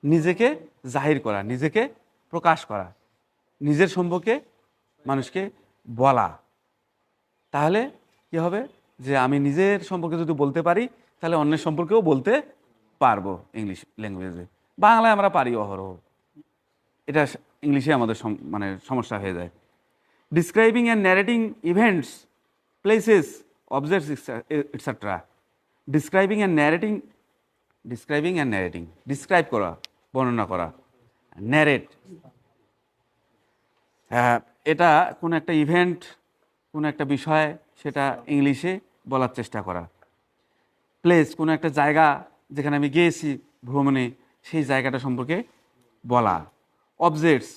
নিজেকে জাহির করা, নিজেকে প্রকাশ করা, নিজের সম্পর্কে মানুষকে বলা। তাহলে কি হবে? যে আমি নিজের সম্পর্কে যদি বলতে পারি, তাহলে অন্যের সম্পর্কেও বলতে পারবো ইংলিশ ল্যাঙ্গুয়েজে। বাংলায় আমরা পারি অহরহ, এটা ইংলিশে আমাদের মানে সমস্যা হয়ে যায়। Describing and narrating events, places, objects etcetera. Describing and narrating, describe করা, বর্ণনা করা। ন্যারেট, এটা কোনো একটা ইভেন্ট, কোনো একটা বিষয়, সেটা ইংলিশে বলার চেষ্টা করা। প্লেস, কোনো একটা জায়গা যেখানে আমি গিয়েছি ভ্রমণে, সেই জায়গাটা সম্পর্কে বলা। অবজেক্টস,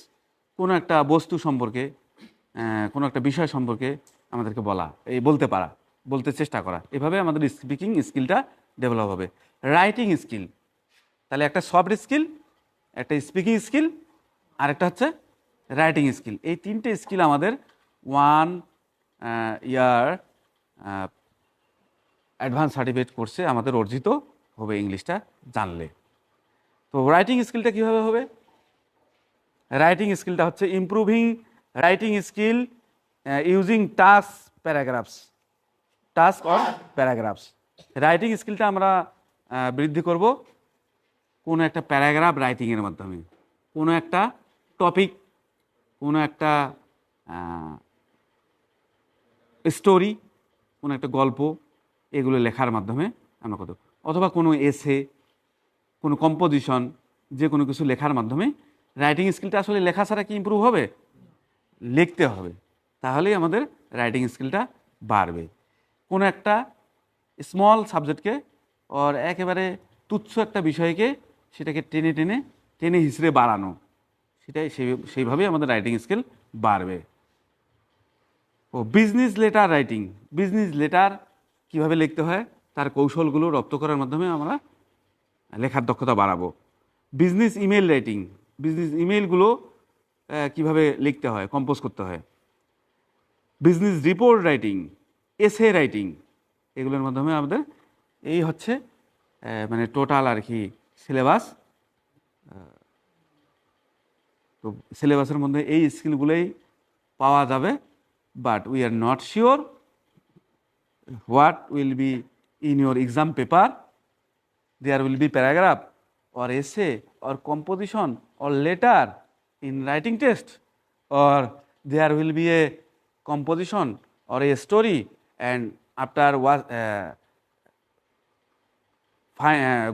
কোনো একটা বস্তু সম্পর্কে, কোনো একটা বিষয় সম্পর্কে আমাদেরকে বলা, বলতে পারা, বলতে চেষ্টা করা। এভাবে আমাদের স্পিকিং স্কিলটা ডেভেলপ হবে। রাইটিং স্কিল, তাহলে একটা সফট স্কিল, একটা স্পিকিং স্কিল, আর একটা হচ্ছে রাইটিং স্কিল। এই তিনটে স্কিল আমাদের 1 ইয়ার অ্যাডভান্স সার্টিফিকেট কোর্সে আমাদের অর্জিত হবে ইংলিশটা জানলে। তো রাইটিং স্কিলটা কীভাবে হবে? রাইটিং স্কিলটা হচ্ছে improving writing skill using task or paragraphs. Writing স্কিলটা আমরা বৃদ্ধি করব কোনো একটা প্যারাগ্রাফ রাইটিংয়ের মাধ্যমে, কোনো একটা টপিক, কোনো একটা স্টোরি, কোনো একটা গল্প, এগুলো লেখার মাধ্যমে আমরা করব। অথবা কোনো এসে, কোনো কম্পোজিশন, যে কোনো কিছু লেখার মাধ্যমে। রাইটিং স্কিলটা আসলে লেখা ছাড়া কি ইমপ্রুভ হবে? লিখতে হবে, তাহলেই আমাদের রাইটিং স্কিলটা বাড়বে। কোনো একটা স্মল সাবজেক্টকে ওর একেবারে তুচ্ছ একটা বিষয়কে সেটাকে টেনে হিসড়ে বাড়ানো, সেইভাবেই আমাদের রাইটিং স্কিল বাড়বে। ও বিজনেস লেটার কীভাবে লিখতে হয় তার কৌশলগুলো রপ্ত করার মাধ্যমে আমরা লেখার দক্ষতা বাড়াবো। বিজনেস ইমেইলগুলো কীভাবে লিখতে হয়, কম্পোজ করতে হয়। Business report writing, essay writing, এগুলোর মাধ্যমে আমাদের এই হচ্ছে মানে টোটাল আর কি সিলেবাস। তো সিলেবাসের মধ্যে এই স্কিলগুলোই পাওয়া যাবে, but we are not sure what will be in your exam paper. There will be paragraph or essay or composition or letter in writing test, or there will be a composition or a story, and after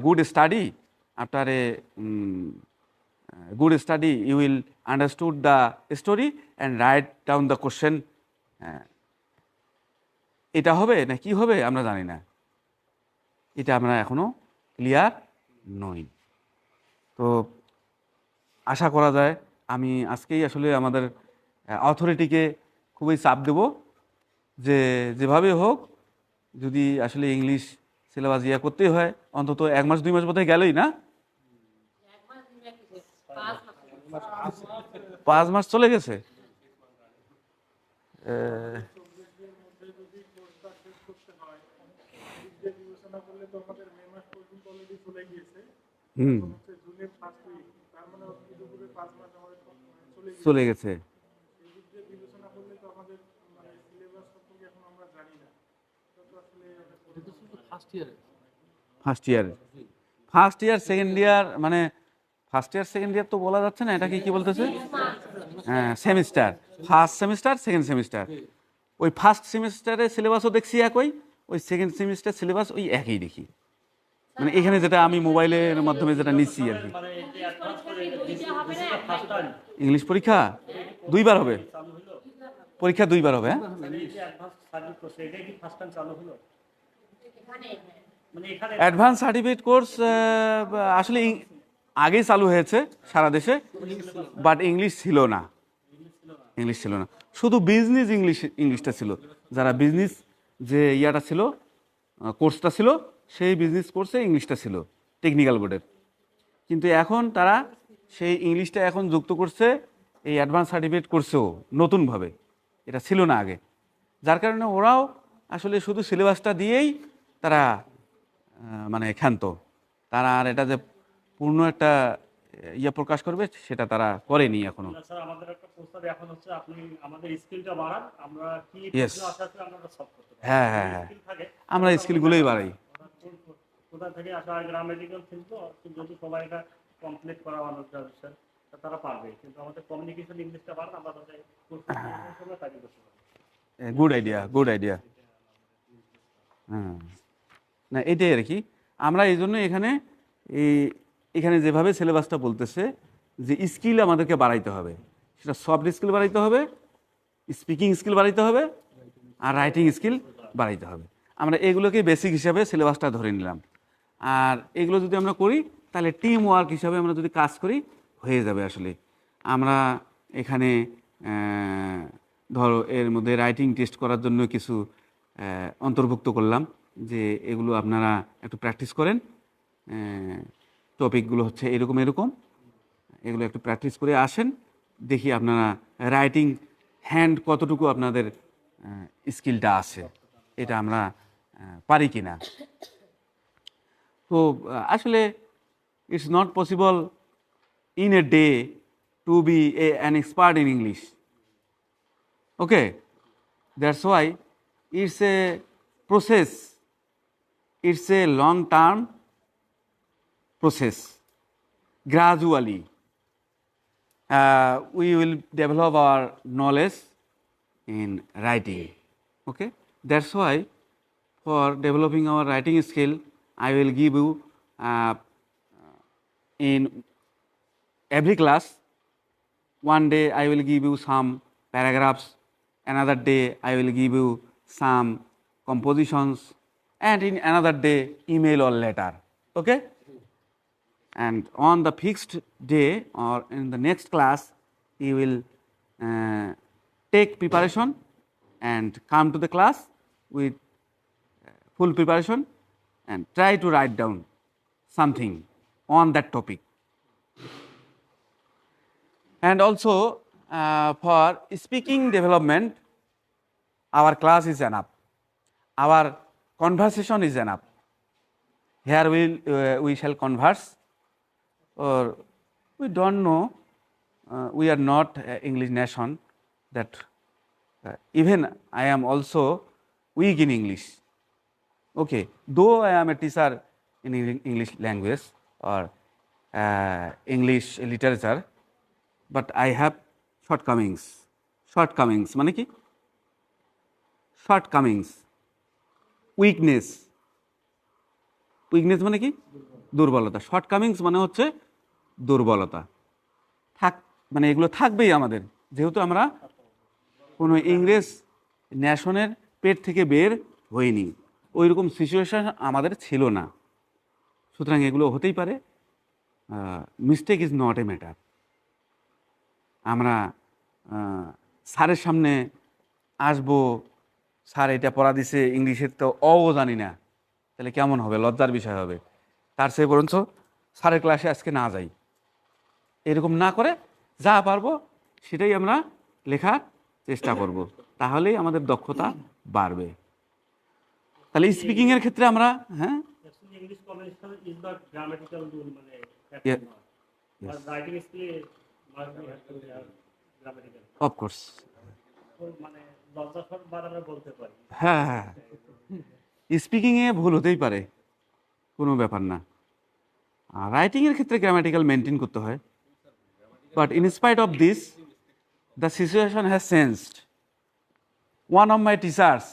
good study, after a good study you will understood the story and write down the question. এটা হবে না কি হবে আমরা জানি না, এটা আমরা এখনো ক্লিয়ার নই। তো আশা করা যায় আমি আজকেই আসলে আমাদের অথরিটিকে খুবই চাপ দেব যে যেভাবে হোক যদি আসলে ইংলিশ সিলেবাস করতেই হয়, অন্তত 1 মাস 2 মাস বোধহয় গেলই না, 5 মাস চলে গেছে। চলে গেছে। আলোচনা করলে তো আমাদের মানে সিলেবাস সম্পর্কে এখন আমরা জানি না, এটা তো আসলে ফার্স্ট ইয়ার সেকেন্ড ইয়ার, মানে ফার্স্ট ইয়ার সেকেন্ড ইয়ার তো বলা যাচ্ছে না, এটাকে কি বলতেছে? হ্যাঁ, semester, first semester second semester. ওই ফার্স্ট সেমিস্টারের সিলেবাসও দেখছি একই, ওই সেকেন্ড সেমিস্টার সিলেবাস ওই একই দেখি। মানে এখানে যেটা আমি মোবাইলের মাধ্যমে যেটা নিচ্ছি আর কি। ইংলিশ পরীক্ষা 2বার হবে, পরীক্ষা 2বার হবে। হ্যাঁ, অ্যাডভান্স সার্টিফিকেট কোর্স আসলে আগেই চালু হয়েছে সারা দেশে, বাট ইংলিশ ছিল না, শুধু বিজনেস ইংলিশটা ছিল। যারা বিজনেস যে ইয়াটা ছিল, কোর্সটা ছিল, সেই বিজনেস কোর্সে ইংলিশটা ছিল টেকনিক্যাল বোর্ডের। কিন্তু এখন তারা সেই ইংলিশটা এখন যুক্ত করছে এই অ্যাডভান্স সার্টিফিকেট কোর্সেও নতুনভাবে, এটা ছিল না আগে। যার কারণে ওরাও আসলে শুধু সিলেবাসটা দিয়েই তারা মানে ক্ষান্ত, তারা আর এটা যে পূর্ণ একটা ইয়ে প্রকাশ করবে সেটা তারা করেনি এখনো। আমাদের একটা প্রস্তাব এখন হচ্ছে, আপনি আমাদের স্কিলটা বাড়ান, আমরা কি Yes. প্রশ্ন আসে আমরা সলভ করতে পারি। হ্যাঁ, আমরা স্কিলগুলোই বাড়াই। কোথা থেকে আসা গ্রামাটিক্যাল কিন্তু যদি সবাই এটা কমপ্লিট করা মানুষ গ্রাজুয়েশন তারা পারবে, কিন্তু আমাদের কমিউনিকেশন ইংলিশটা বাড়ান, আমরা তাদের সময় কাজে করতে পারি। Good idea. হ্যাঁ, না এটাই আর কি। আমরা এই জন্য এখানে যেভাবে সিলেবাসটা বলতেছে যে স্কিল আমাদেরকে বাড়াইতে হবে, সেটা সফট স্কিল বাড়াইতে হবে, স্পিকিং স্কিল বাড়াইতে হবে, আর রাইটিং স্কিল বাড়াইতে হবে। আমরা এগুলোকে বেসিক হিসাবে সিলেবাসটা ধরে নিলাম। আর এগুলো যদি আমরা করি তাহলে টিম ওয়ার্ক হিসাবে আমরা যদি কাজ করি হয়ে যাবে। আসলে আমরা এখানে ধরো এর মধ্যে রাইটিং টেস্ট করার জন্য কিছু অন্তর্ভুক্ত করলাম, যে এগুলো আপনারা একটু প্র্যাকটিস করেন। টপিকগুলো হচ্ছে এরকম, এগুলো একটু প্র্যাকটিস করে আসেন, দেখি আপনারা রাইটিং হ্যান্ড কতটুকু আপনাদের স্কিলটা আছে, এটা আমরা পারি কি না। তো আসলে it's not possible in a day to be an expert in English. Okay, that's why it's a process, it's a long term process. Gradually we will develop our knowledge in writing. Okay, that's why for developing our writing skill I will give you in every class, one day I will give you some paragraphs, another day I will give you some compositions, and in another day email or letter. Okay, and on the fixed day or in the next class you will take preparation and come to the class with full preparation and try to write down something on that topic. And also for speaking development, our class is enough, our conversation is enough. Here we shall converse, or we don't know, we are not English nation, that even I am also weak in English. Okay, though I am a teacher in English language or English literature, but I have shortcomings. মানে কি? shortcomings, weakness মানে কি? দুর্বলতা। shortcomings মানে হচ্ছে দুর্বলতা। মানে এগুলো থাকবেই আমাদের, যেহেতু আমরা কোনো ইংরেজ ন্যাশনের পেট থেকে বের হইনি, ওই রকম সিচুয়েশন আমাদের ছিল না। সুতরাং এগুলো হতেই পারে, mistake is not a matter. আমরা স্যারের সামনে আসবো, স্যার এটা পড়া দিছে ইংলিশের তো জানি না, তাহলে কেমন হবে, লজ্জার বিষয় হবে। তার চেয়ে বরঞ্চ স্যারের ক্লাসে আজকে না যাই, এরকম না করে যা পারবো সেটাই আমরা লেখার চেষ্টা করব, তাহলেই আমাদের দক্ষতা বাড়বে। তাহলে স্পিকিংয়ের ক্ষেত্রে আমরা English communication is not grammatical rule, মানে writing skill must be grammatical. Of course মানে লজ্জাস্বর বাড়ানো বলতে পারি। হ্যাঁ হ্যাঁ, স্পিকিংয়ে ভুল হতেই পারে, কোনো ব্যাপার না। আর রাইটিংয়ের ক্ষেত্রে গ্রামাটিক্যাল মেনটেন করতে হয়। But in spite of this, the situation has changed. One of my teachers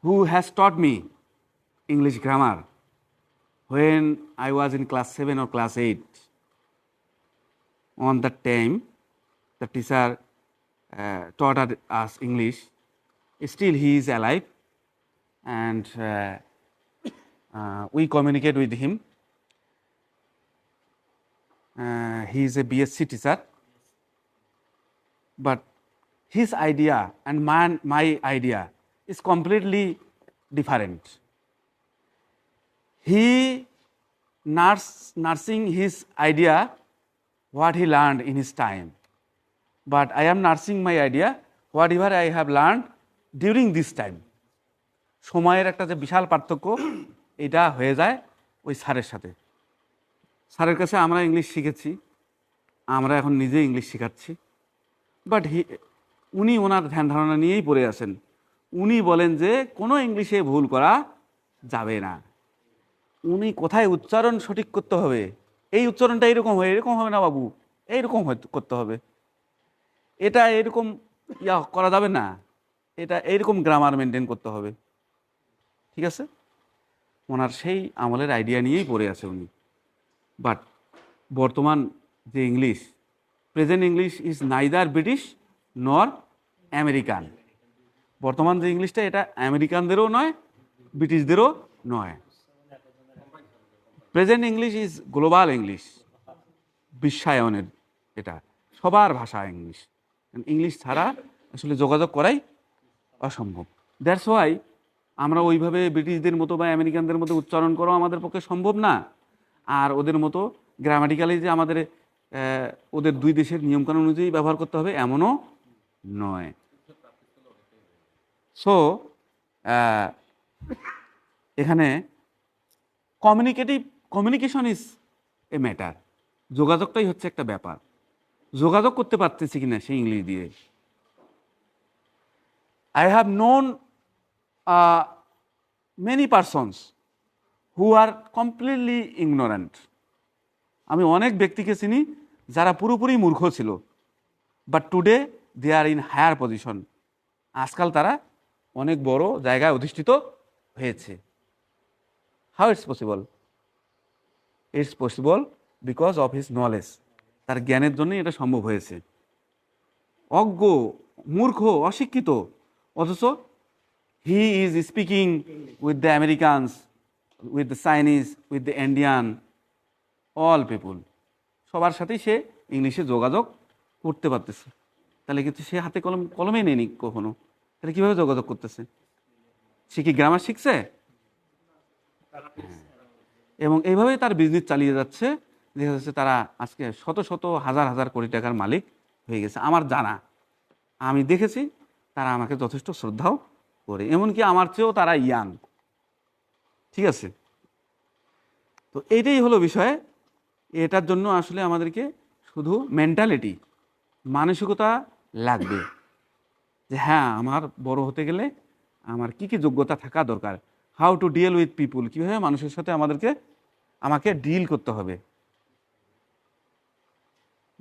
who has taught me English grammar when I was in class 7 or class 8. On that time, the teacher taught us English. Still, he is alive, and we communicate with him. He is a BSc teacher, but his idea and my idea is completely different. He nursing his idea what he learned in his time, but I am nursing my idea whatever I have learned during this time. সময়ের একটা যে বিশাল পার্থক্য, এটা হয়ে যায় ওই স্যারের সাথে। স্যারের কাছে আমরা ইংলিশ শিখেছি, আমরা এখন নিজে ইংলিশ শেখাচ্ছি, বাট উনি ওনার ধ্যান ধারণা নিয়েই পড়ে আছেন। উনি বলেন যে কোনো ইংলিশে ভুল করা যাবে না। উনি কোথায় উচ্চারণ সঠিক করতে হবে, এই উচ্চারণটা এরকম হয়, এরকম হবে না বাবু, এইরকম করতে হবে, এটা এরকম করা যাবে না, এটা এইরকম গ্রামার মেনটেন করতে হবে। ঠিক আছে, ওনার সেই আমলের আইডিয়া নিয়েই পড়ে আছে উনি। বাট বর্তমান যে English, present English is neither British নর আমেরিকান। বর্তমান যে ইংলিশটা, এটা আমেরিকানদেরও নয়, ব্রিটিশদেরও নয়। Present English is global English, বিশ্বায়নের, এটা সবার ভাষা ইংলিশ। ইংলিশ ছাড়া আসলে যোগাযোগ করাই অসম্ভব। দ্যাটস ওয়াই আমরা ওইভাবে ব্রিটিশদের মতো বা আমেরিকানদের মতো উচ্চারণ করাও আমাদের পক্ষে সম্ভব না, আর ওদের মতো গ্রামাটিক্যালি যে আমাদের ওদের দুই দেশের নিয়মকানুন অনুযায়ী ব্যবহার করতে হবে এমনও নয়। সো এখানে কমিউনিকেশন ইজ এ ম্যাটার। যোগাযোগটাই হচ্ছে একটা ব্যাপার। যোগাযোগ করতে পারতেছি কিনা সেই ইংলিশ দিয়ে। I have known many persons who are completely ignorant. আমি অনেক ব্যক্তিকে চিনি যারা পুরোপুরি মূর্খ ছিল, but today they are in higher position. আজকাল তারা অনেক বড় জায়গায় অধিষ্ঠিত হয়েছে। How it's possible? It's possible because of his knowledge. তার জ্ঞানের জন্যই এটা সম্ভব হয়েছে। অজ্ঞ, মূর্খ, অশিক্ষিত, অথচ he is speaking with the Americans, with the Chinese, with the Indian, all পিপুল। সবার সাথেই সে ইংলিশে যোগাযোগ করতে পারতেছে। তাহলে কিন্তু সে হাতে কলমে নেয়নি কখনো, তাহলে কীভাবে যোগাযোগ করতেছে? সে কি গ্রামার শিখছে? এবং এইভাবেই তার বিজনেস চালিয়ে যাচ্ছে। দেখা যাচ্ছে তারা আজকে শত শত হাজার হাজার কোটি টাকার মালিক হয়ে গেছে। আমার জানা, আমি দেখেছি, তারা আমাকে যথেষ্ট শ্রদ্ধাও করে, এমনকি আমার চেয়েও তারা ইয়াং। ঠিক আছে, তো এইটাই হলো বিষয়। এটার জন্য আসলে আমাদেরকে শুধু মেন্টালিটি, মানসিকতা লাগবে যে হ্যাঁ, আমার বড় হতে গেলে আমার কি কি যোগ্যতা থাকা দরকার। হাউ টু ডিল উইথ পিপুল, কীভাবে মানুষের সাথে আমাকে ডিল করতে হবে,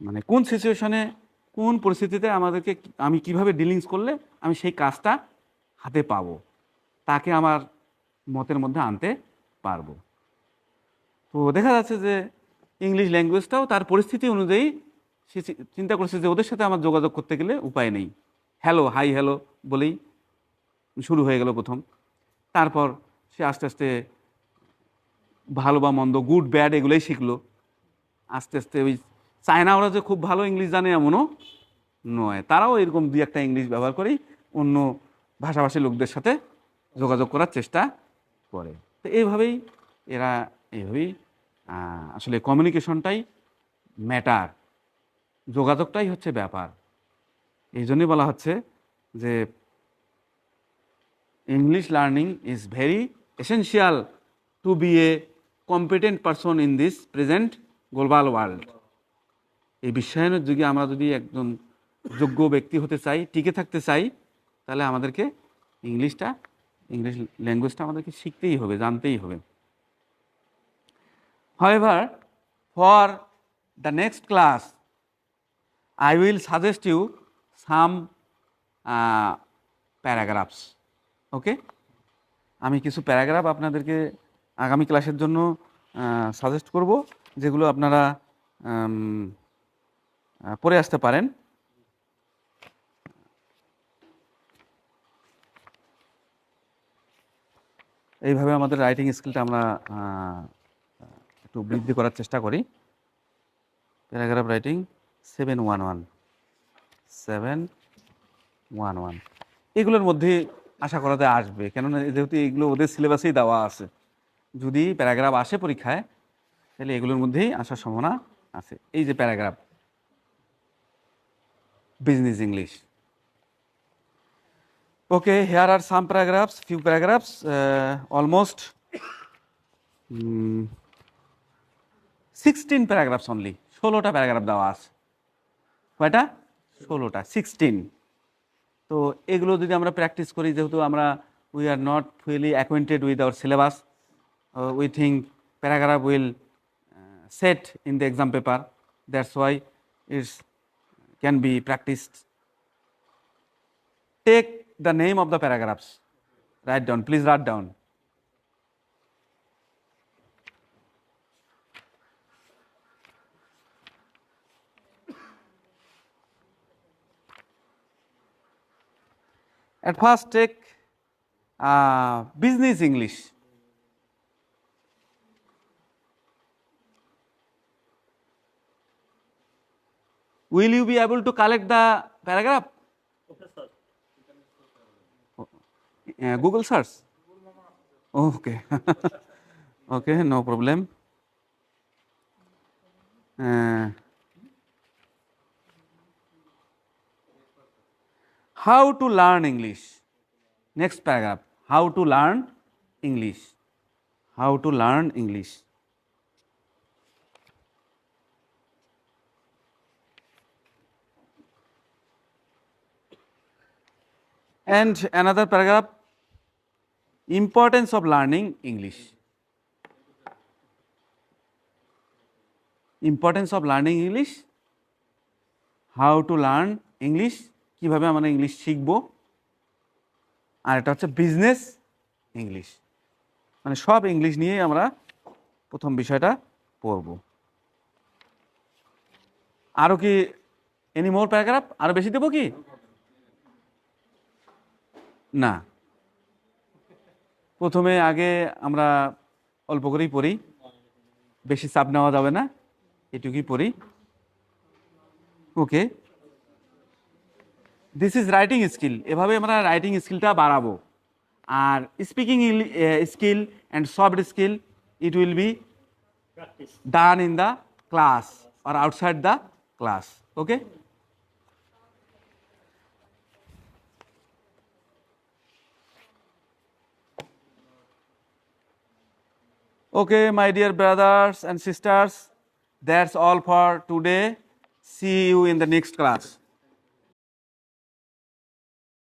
মানে কোন সিচুয়েশনে, কোন পরিস্থিতিতে আমি কিভাবে ডিলিংস করলে আমি সেই কাজটা হাতে পাবো, তাকে আমার মতের মধ্যে আনতে পারবো। তো দেখা যাচ্ছে যে ইংলিশ ল্যাঙ্গুয়েজটাও তার পরিস্থিতি অনুযায়ী সে চিন্তা করছে যে ওদের সাথে আমার যোগাযোগ করতে গেলে উপায় নেই, হ্যালো, হাই হ্যালো বলেই শুরু হয়ে গেল প্রথম। তারপর সে আস্তে আস্তে ভালো বা মন্দ, গুড ব্যাড এগুলোই শিখলো। আস্তে আস্তে ওই চায়না ওরা যে খুব ভালো ইংলিশ জানে এমনও নয়, তারাও এরকম দুই একটা ইংলিশ ব্যবহার করেই অন্য ভাষাভাষী লোকদের সাথে যোগাযোগ করার চেষ্টা করে। তো এইভাবেই আসলে কমিউনিকেশনটাই ম্যাটার, যোগাযোগটাই হচ্ছে ব্যাপার। এই জন্যই বলা হচ্ছে যে English learning is very essential to be a competent person in this present global world. এই বিশ্বায়নের যুগে আমরা যদি একজন যোগ্য ব্যক্তি হতে চাই, টিকে থাকতে চাই, তাহলে আমাদেরকে ইংলিশ ল্যাঙ্গুয়েজটা আমাদেরকে শিখতেই হবে, জানতেই হবে। However, for the next class, I will suggest you some paragraphs. Okay? আমি কিছু প্যারাগ্রাফ আপনাদেরকে আগামী ক্লাসের জন্য সাজেস্ট করব, যেগুলো আপনারা পড়ে আসতে পারেন। এইভাবে আমাদের রাইটিং স্কিলটা আমরা একটু বৃদ্ধি করার চেষ্টা করি। প্যারাগ্রাফ রাইটিং 711 এগুলোর মধ্যে আশা করা যায় আসবে, কেননা যেহেতু এগুলো ওদের সিলেবাসেই দেওয়া আছে। যদি প্যারাগ্রাফ আসে পরীক্ষায়, তাহলে এগুলোর মধ্যেই আসার সম্ভাবনা আছে। এই যে paragraph, business English. Okay, here are some paragraphs, few paragraphs, almost 16 paragraphs only, 16টা paragraph দেওয়া আছে। কয়টা? 16টা, 16। তো এগুলো যদি আমরা প্র্যাকটিস করি, যেহেতু আমরা we are not fully acquainted with our syllabus, we think paragraph will set in the exam paper, that's why it's can be practised. Take the name of the paragraphs. Write down. Please write down. At first, take business English. Will you be able to collect the paragraph? Professor Google search. Okay. Okay, no problem. How to learn English? Next paragraph. How to learn English? How to learn English? And another paragraph, importance of learning English. Importance of learning English. How to learn English, কিভাবে আমরা English শিখব। আর এটা হচ্ছে business English, মানে সব English নিয়ে আমরা প্রথম বিষয়টা পড়ব। আরও কি এনি মোর প্যারাগ্রাফ? আরও বেশি দেবো কি? না, প্রথমে আগে আমরা অল্প করেই পড়ি, বেশি চাপ নেওয়া যাবে না, এটুকুই পড়ি। Okay, this is writing skill. এভাবে আমরা রাইটিং স্কিলটা বাড়াবো। আর speaking skill and soft skill, it will be practice. Done in the class or outside the class. Okay? Okay, my dear brothers and sisters, that's all for today. See you in the next class.